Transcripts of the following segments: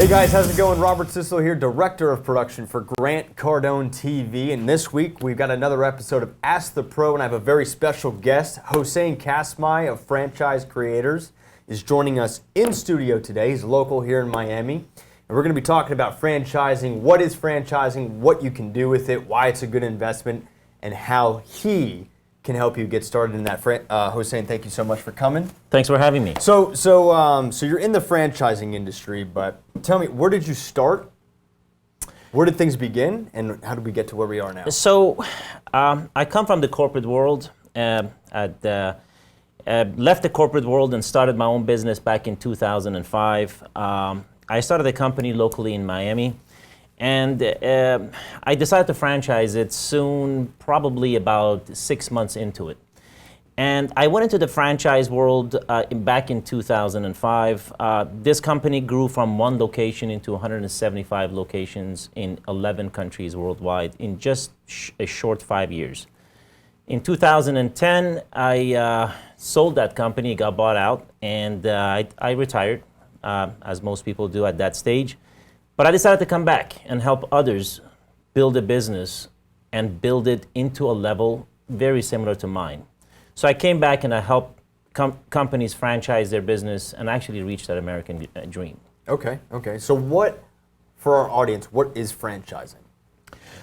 Hey guys, how's it going? Robert Syslo here, Director of Production for Grant Cardone TV. And this week we've got another episode of Ask the Pro, and I have a very special guest. Hossein Kasmai of Franchise Creators is joining us in studio today. He's local here in Miami. And we're going to be talking about franchising, what is franchising, what you can do with it, why it's a good investment, and how he can help you get started in that. Hossein, thank you so much for coming. Thanks for having me. So you're in the franchising industry, but tell me, where did you start? Where did things begin, and how did we get to where we are now? So I come from the corporate world. Left the corporate world and started my own business back in 2005. I started a company locally in Miami, and I decided to franchise it soon, probably about 6 months into it. And I went into the franchise world back in 2005. This company grew from one location into 175 locations in 11 countries worldwide in just a short 5 years. In 2010, I sold that company, got bought out, and I retired, as most people do at that stage. But I decided to come back and help others build a business and build it into a level very similar to mine. So I came back and I helped companies franchise their business and actually reach that American dream. Okay. So for our audience, what is franchising?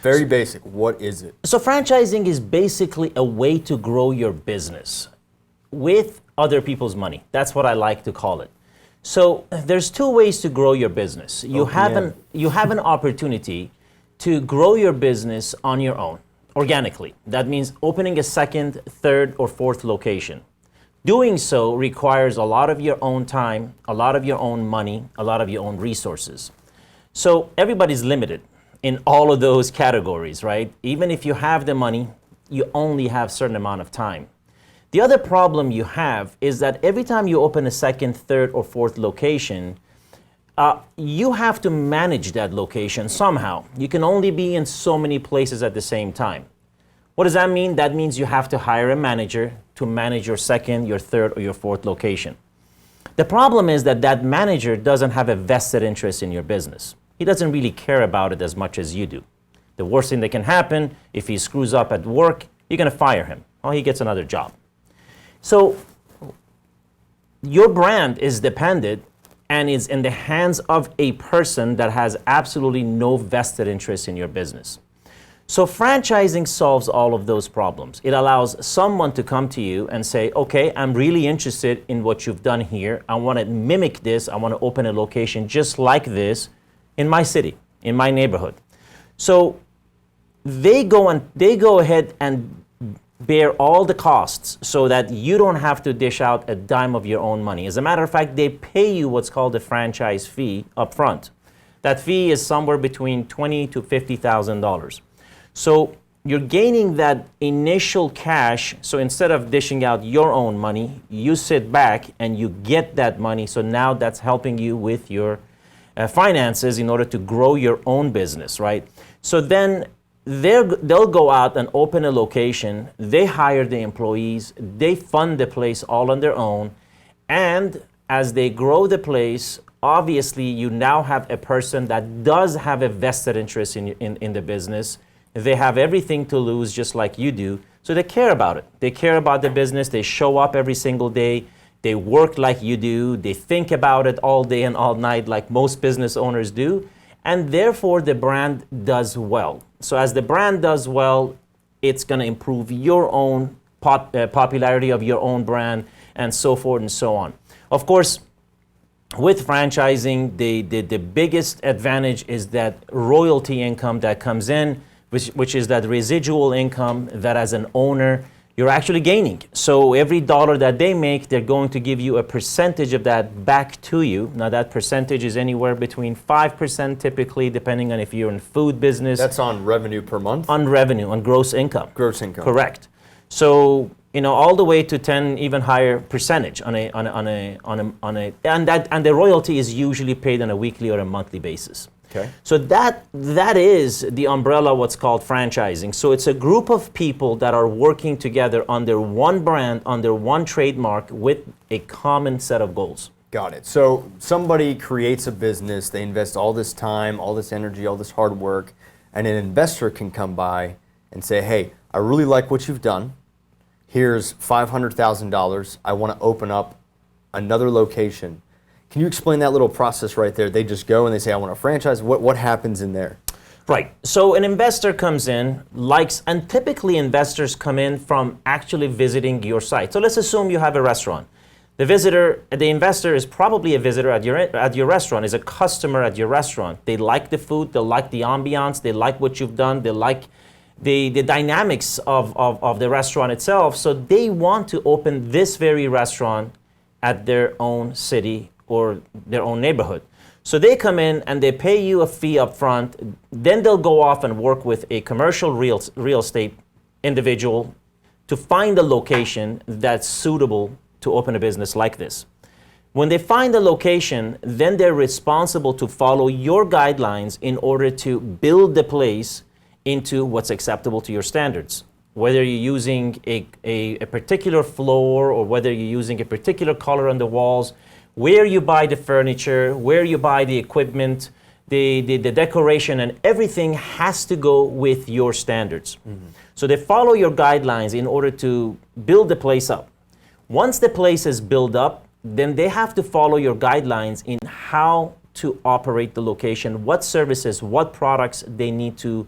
Very basic, what is it? So franchising is basically a way to grow your business with other people's money. That's what I like to call it. So there's two ways to grow your business. You have an opportunity to grow your business on your own, organically. That means opening a second, third, or fourth location. Doing so requires a lot of your own time, a lot of your own money, a lot of your own resources. So everybody's limited in all of those categories, right? Even if you have the money, you only have a certain amount of time. The other problem you have is that every time you open a second, third, or fourth location, you have to manage that location somehow. You can only be in so many places at the same time. What does that mean? That means you have to hire a manager to manage your second, your third, or your fourth location. The problem is that that manager doesn't have a vested interest in your business. He doesn't really care about it as much as you do. The worst thing that can happen, if he screws up at work, you're going to fire him, or he gets another job. So your brand is dependent and is in the hands of a person that has absolutely no vested interest in your business. So franchising solves all of those problems. It allows someone to come to you and say, okay, I'm really interested in what you've done here. I want to mimic this. I want to open a location just like this in my city, in my neighborhood. So they go ahead and bear all the costs so that you don't have to dish out a dime of your own money. As a matter of fact, they pay you what's called a franchise fee up front. That fee is somewhere between $20,000 to $50,000. So you're gaining that initial cash. So instead of dishing out your own money, you sit back and you get that money. So now that's helping you with your finances in order to grow your own business, right? So then they'll go out and open a location, they hire the employees, they fund the place all on their own, and as they grow the place, obviously you now have a person that does have a vested interest in the business. They have everything to lose just like you do, so they care about it. They care about the business, they show up every single day, they work like you do, they think about it all day and all night like most business owners do, and therefore the brand does well. So as the brand does well, it's going to improve your own popularity of your own brand and so forth and so on. Of course, with franchising, the biggest advantage is that royalty income that comes in, which is that residual income that as an owner, you're actually gaining. So every dollar that they make, they're going to give you a percentage of that back to you. Now that percentage is anywhere between 5% typically, depending on if you're in food business. That's on revenue per month? On revenue, on gross income. Gross income. Correct. So, all the way to 10, even higher percentage and the royalty is usually paid on a weekly or a monthly basis. Okay. So that is the umbrella, what's called franchising. So it's a group of people that are working together under one brand, under one trademark with a common set of goals. Got it. So somebody creates a business, they invest all this time, all this energy, all this hard work, and an investor can come by and say, hey, I really like what you've done. Here's $500,000. I want to open up another location. Can you explain that little process right there? They just go and they say, I want a franchise. What happens in there? Right. So an investor comes in, and typically investors come in from actually visiting your site. So let's assume you have a restaurant. The investor is probably a visitor at your restaurant, is a customer at your restaurant. They like the food, they like the ambiance, they like what you've done, they like the dynamics of the restaurant itself. So they want to open this very restaurant at their own city or their own neighborhood. So they come in and they pay you a fee up front. Then they'll go off and work with a commercial real estate individual to find a location that's suitable to open a business like this. When they find a location, then they're responsible to follow your guidelines in order to build the place into what's acceptable to your standards. Whether you're using a particular floor or whether you're using a particular color on the walls, where you buy the furniture, where you buy the equipment, the decoration, and everything has to go with your standards. Mm-hmm. So they follow your guidelines in order to build the place up. Once the place is built up, then they have to follow your guidelines in how to operate the location, what services, what products they need to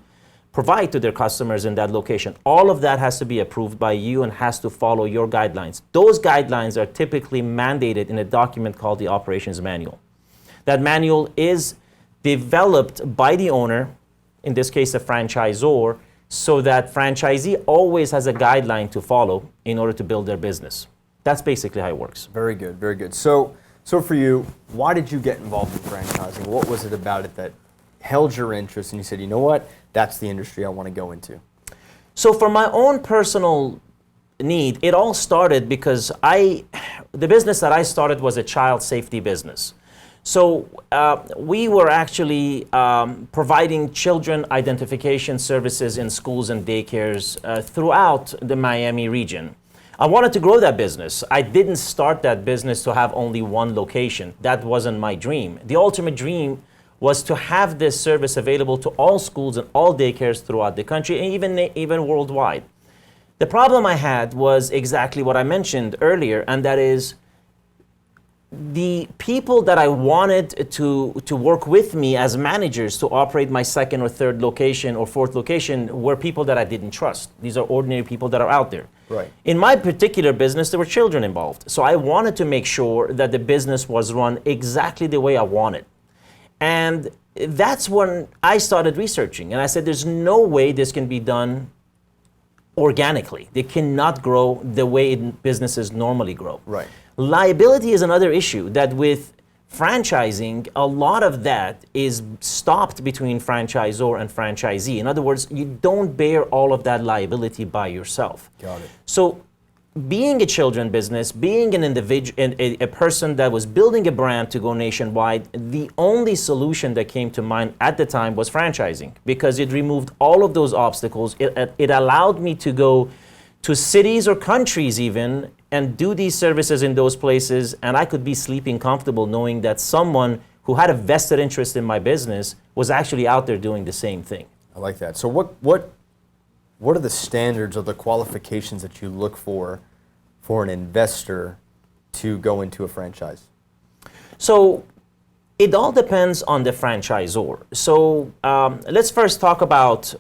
provide to their customers in that location. All of that has to be approved by you and has to follow your guidelines. Those guidelines are typically mandated in a document called the Operations Manual. That manual is developed by the owner, in this case a franchisor, so that franchisee always has a guideline to follow in order to build their business. That's basically how it works. Very good, very good. So for you, why did you get involved in franchising? What was it about it that held your interest and you said, you know what, that's the industry I want to go into? So for my own personal need, it all started because the business that I started was a child safety business. So we were actually providing children identification services in schools and daycares throughout the Miami region. I wanted to grow that business. I didn't start that business to have only one location. That wasn't my dream. The ultimate dream was to have this service available to all schools and all daycares throughout the country and even worldwide. The problem I had was exactly what I mentioned earlier, and that is the people that I wanted to work with me as managers to operate my second or third location or fourth location were people that I didn't trust. These are ordinary people that are out there. Right. In my particular business, there were children involved. So I wanted to make sure that the business was run exactly the way I wanted. And that's when I started researching. And I said, there's no way this can be done organically. They cannot grow the way businesses normally grow. Right. Liability is another issue that with franchising, a lot of that is stopped between franchisor and franchisee. In other words, you don't bear all of that liability by yourself. Got it. So being a children business, being an individual, a person that was building a brand to go nationwide, the only solution that came to mind at the time was franchising, because it removed all of those obstacles. It allowed me to go to cities or countries even and do these services in those places, and I could be sleeping comfortable knowing that someone who had a vested interest in my business was actually out there doing the same thing. I like that. So what are the standards or the qualifications that you look for an investor to go into a franchise? So it all depends on the franchisor. So let's first talk about,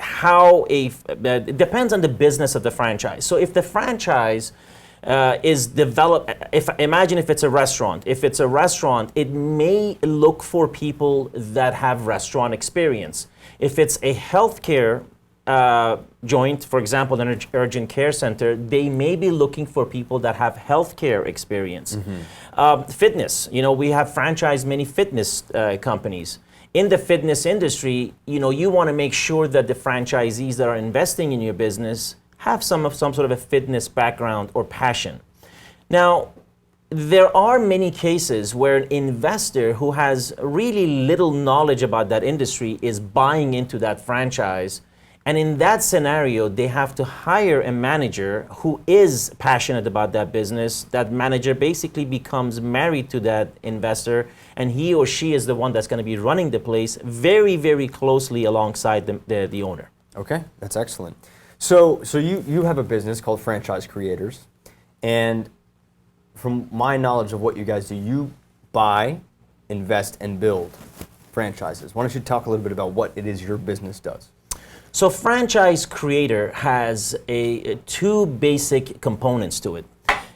how it depends on the business of the franchise. So if the franchise is developed, imagine if it's a restaurant. If it's a restaurant, it may look for people that have restaurant experience. If it's a healthcare joint, for example, an urgent care center, they may be looking for people that have healthcare experience. Mm-hmm. Fitness, we have franchised many fitness companies. In the fitness industry, you want to make sure that the franchisees that are investing in your business have some sort of a fitness background or passion. Now, there are many cases where an investor who has really little knowledge about that industry is buying into that franchise And in that scenario, they have to hire a manager who is passionate about that business. That manager basically becomes married to that investor, and he or she is the one that's going to be running the place very, very closely alongside the owner. Okay, that's excellent. So you have a business called Franchise Creators, and from my knowledge of what you guys do, you buy, invest, and build franchises. Why don't you talk a little bit about what it is your business does? So Franchise Creator has two basic components to it.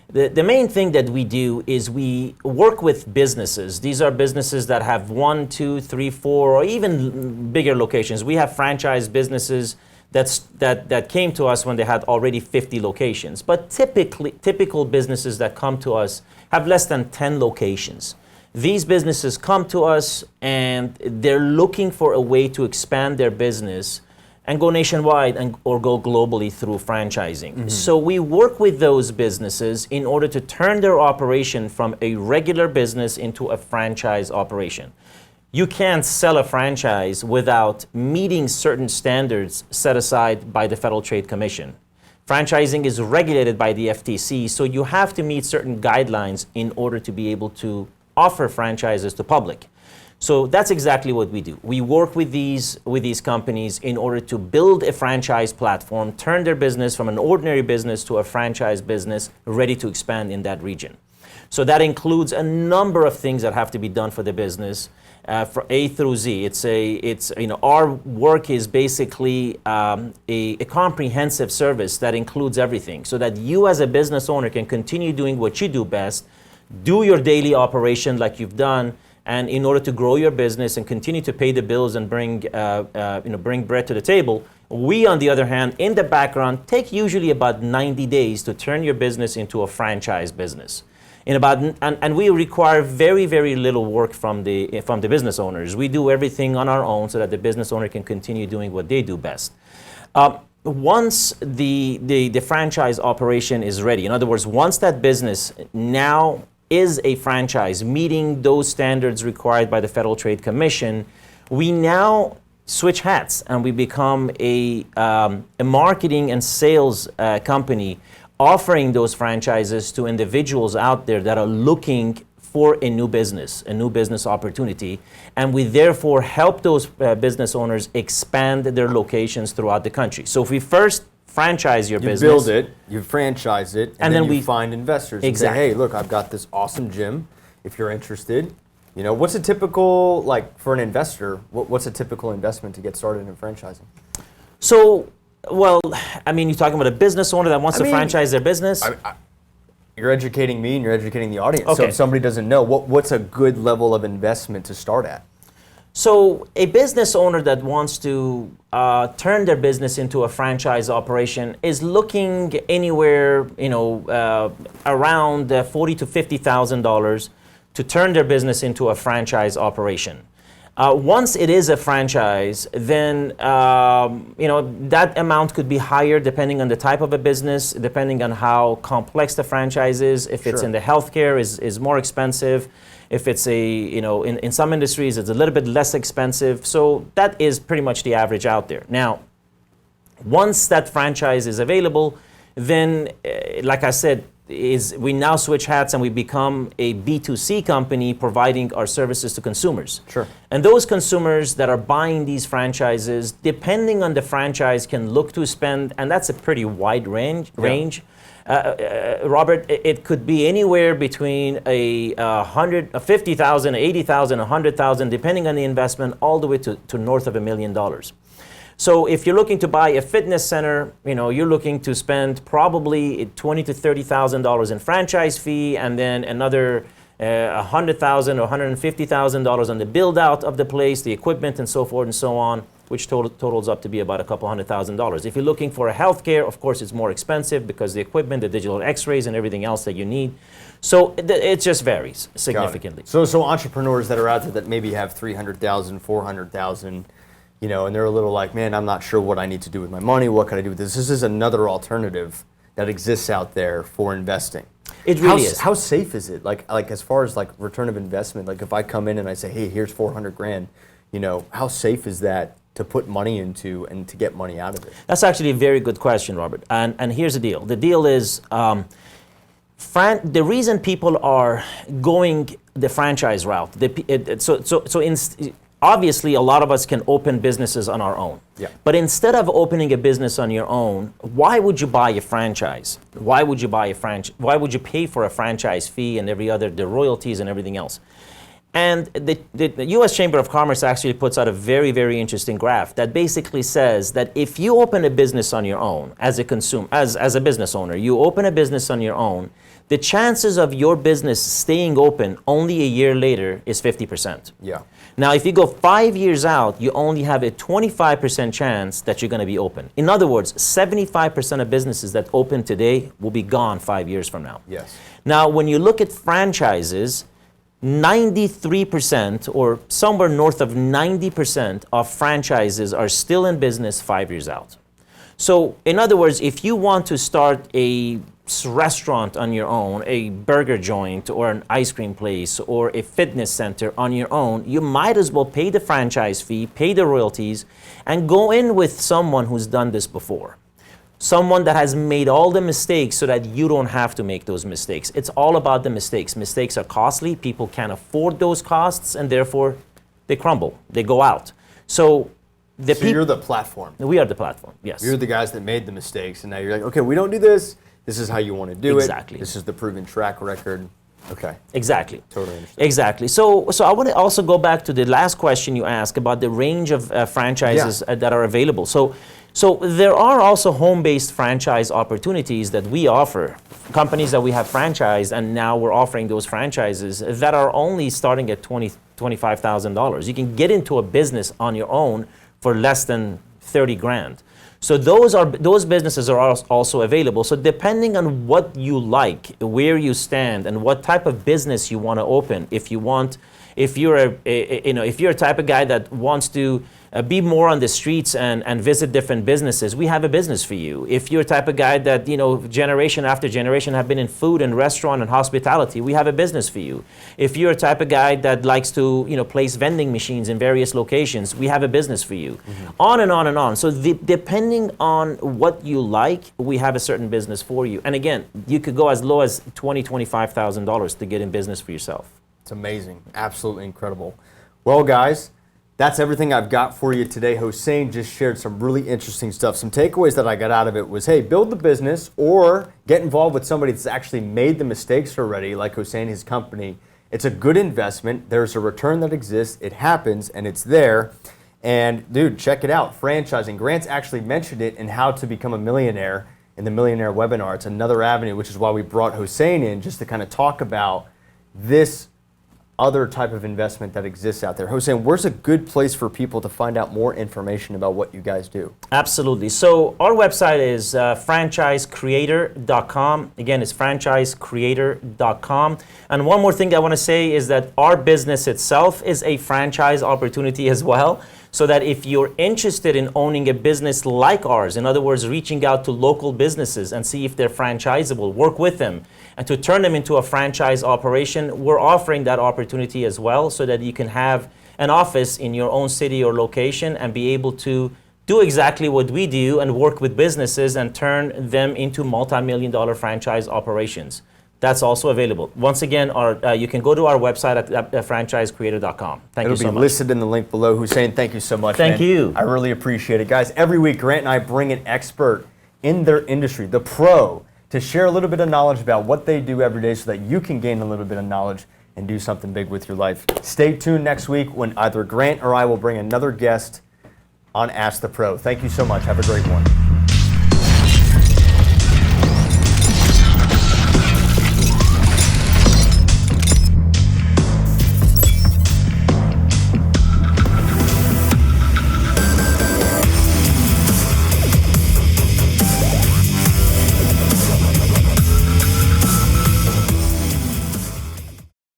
The main thing that we do is we work with businesses. These are businesses that have 1, 2, 3, 4, or even bigger locations. We have franchise businesses that came to us when they had already 50 locations. But typical businesses that come to us have less than 10 locations. These businesses come to us and they're looking for a way to expand their business and go nationwide or go globally through franchising. Mm-hmm. So we work with those businesses in order to turn their operation from a regular business into a franchise operation. You can't sell a franchise without meeting certain standards set aside by the Federal Trade Commission. Franchising is regulated by the FTC, so you have to meet certain guidelines in order to be able to offer franchises to public. So that's exactly what we do. We work with these companies in order to build a franchise platform, turn their business from an ordinary business to a franchise business ready to expand in that region. So that includes a number of things that have to be done for the business, for A through Z. Our work is basically a comprehensive service that includes everything, so that you as a business owner can continue doing what you do best, do your daily operation like you've done, and in order to grow your business and continue to pay the bills and bring bread to the table, we, on the other hand, in the background, take usually about 90 days to turn your business into a franchise business. And we require very, very little work from the business owners. We do everything on our own so that the business owner can continue doing what they do best. Once the franchise operation is ready, in other words, once that business now is a franchise meeting those standards required by the Federal Trade Commission, we now switch hats and we become a marketing and sales company offering those franchises to individuals out there that are looking for a new business opportunity, and we therefore help those business owners expand their locations throughout the country. So if we first franchise your business. You build it, you franchise it, and then we find investors. Exactly. And say, hey, look, I've got this awesome gym. If you're interested, what's a typical, like for an investor, what's a typical investment to get started in franchising? So, well, I mean, you're talking about a business owner that wants to franchise their business? You're educating me and you're educating the audience. Okay. So if somebody doesn't know, what's a good level of investment to start at? So a business owner that wants to turn their business into a franchise operation is looking anywhere, around $40,000 to $50,000 to turn their business into a franchise operation. Once it is a franchise, then that amount could be higher depending on the type of a business, depending on how complex the franchise is. If it's in the healthcare, is more expensive. If it's in some industries, it's a little bit less expensive. So that is pretty much the average out there. Now, once that franchise is available, then, like I said, we now switch hats and we become a B2C company providing our services to consumers. Sure. And those consumers that are buying these franchises, depending on the franchise, can look to spend, and that's a pretty wide range. Robert, it could be anywhere between a $50,000, $80,000, $100,000, depending on the investment, all the way to north of $1 million. So if you're looking to buy a fitness center, you're looking to spend probably $20,000 to $30,000 in franchise fee, and then another $100,000 or $150,000 on the build out of the place, the equipment, and so forth and so on, which totals up to be about a couple $100,000. If you're looking for a healthcare, of course, it's more expensive because the equipment, the digital X-rays, and everything else that you need. So it just varies significantly. So entrepreneurs that are out there that maybe have $300,000, $400,000. And they're a little like, man, I'm not sure what I need to do with my money. What can I do with this? This is another alternative that exists out there for investing. It really is. How safe is it? Like as far as return of investment, like if I come in and I say, hey, here's $400,000, how safe is that to put money into and to get money out of it? That's actually a very good question, Robert. And here's the deal. The deal is the reason people are going the franchise route. Obviously, a lot of us can open businesses on our own. Yeah. But instead of opening a business on your own, why would you buy a franchise? Why would you buy a franchise? Why would you pay for a franchise fee and the royalties and everything else? And the U.S. Chamber of Commerce actually puts out a very, very interesting graph that basically says that if you open a business on your own as a business owner, you open a business on your own, the chances of your business staying open only a year later is 50%. Yeah. Now, if you go 5 years out, you only have a 25% chance that you're going to be open. In other words, 75% of businesses that open today will be gone 5 years from now. Yes. Now, when you look at franchises, 93% or somewhere north of 90% of franchises are still in business 5 years out. So, in other words, if you want to start a restaurant on your own, a burger joint or an ice cream place or a fitness center on your own, you might as well pay the franchise fee, pay the royalties, and go in with someone who's done this before. Someone that has made all the mistakes so that you don't have to make those mistakes. It's all about the mistakes. Mistakes are costly. People can't afford those costs, and therefore they crumble. They go out. So you're the platform. We are the platform, yes. You're the guys that made the mistakes, and now you're like, okay, we don't do this. This is how you want to do it. Exactly. This is the proven track record. Okay. Exactly. Totally understand. Exactly. So I want to also go back to the last question you asked about the range of franchises that are available. So there are also home-based franchise opportunities that we offer. Companies that we have franchised, and now we're offering those franchises that are only starting at $25,000. You can get into a business on your own for less than 30 grand. So those businesses are also available. So depending on what you like, where you stand, and what type of business you want to open, if you're a type of guy that wants to be more on the streets and visit different businesses, we have a business for you. If you're a type of guy that, generation after generation have been in food and restaurant and hospitality, we have a business for you. If you're a type of guy that likes to, place vending machines in various locations, we have a business for you. Mm-hmm. On and on and on. So depending on what you like, we have a certain business for you. And again, you could go as low as $25,000 to get in business for yourself. It's amazing. Absolutely incredible. Well, guys, that's everything I've got for you today. Hossein just shared some really interesting stuff. Some takeaways that I got out of it was, hey, build the business or get involved with somebody that's actually made the mistakes already, like Hossein, his company. It's a good investment. There's a return that exists. It happens, and it's there. And, dude, check it out. Franchising. Grant's actually mentioned it in How to Become a Millionaire in the Millionaire webinar. It's another avenue, which is why we brought Hossein in, just to kind of talk about this other type of investment that exists out there. Hossein, where's a good place for people to find out more information about what you guys do? Absolutely. So our website is franchisecreator.com. Again, it's franchisecreator.com. And one more thing I want to say is that our business itself is a franchise opportunity as well. So that if you're interested in owning a business like ours, in other words, reaching out to local businesses and see if they're franchisable, work with them, and to turn them into a franchise operation, we're offering that opportunity as well so that you can have an office in your own city or location and be able to do exactly what we do and work with businesses and turn them into multi-million-dollar franchise operations. That's also available. Once again, you can go to our website at franchisecreator.com. Thank you so much. It'll be listed in the link below. Hossein, thank you so much. Thank you. I really appreciate it. Guys, every week, Grant and I bring an expert in their industry, the pro, to share a little bit of knowledge about what they do every day so that you can gain a little bit of knowledge and do something big with your life. Stay tuned next week when either Grant or I will bring another guest on Ask the Pro. Thank you so much. Have a great one.